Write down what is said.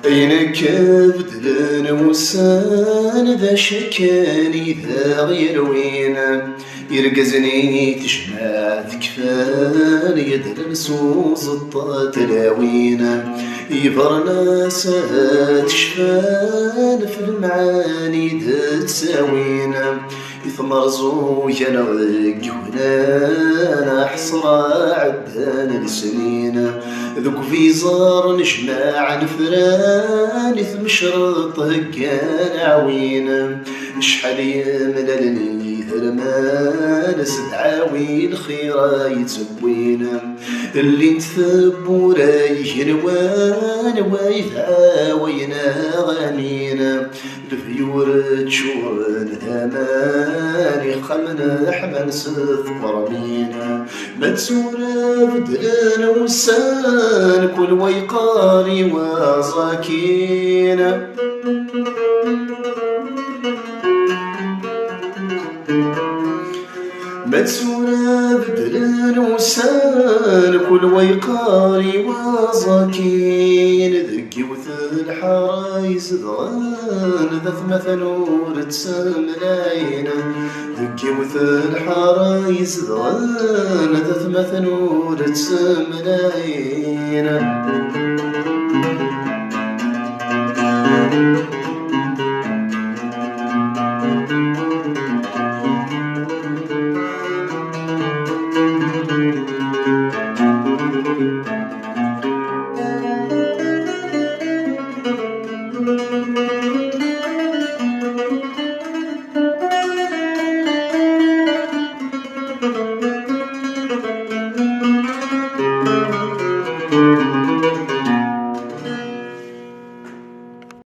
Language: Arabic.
أين كبدلن وسان ذا شكاني ذا غير وين يرقزني تجمع ذكفان يدر نسوز الطاتلاوين يبرنا سات شفان في المعاني ذا تساوين يثمرزو ينغق هنا حصرا عدان السنين ذوك في زار نجمع نفران ثمشرط هكان عوين شحال يمللني ثرمان سدعاوين خيرا يتسوين اللي نثب رايه نوان ويثعاوينا غانينا الفيور تشور ثماني خمنا حمل سثقر مينا متسورة بدلنا وسان كل ويقاري وزاكينا متسورة بدلن وسان كل ويقاري وزاكين ذكي وثل حرايز ضغان ذا ثمثل ورتسملاين ذكي وثل حرايز ضغان ذا ثمثل ورتسملاين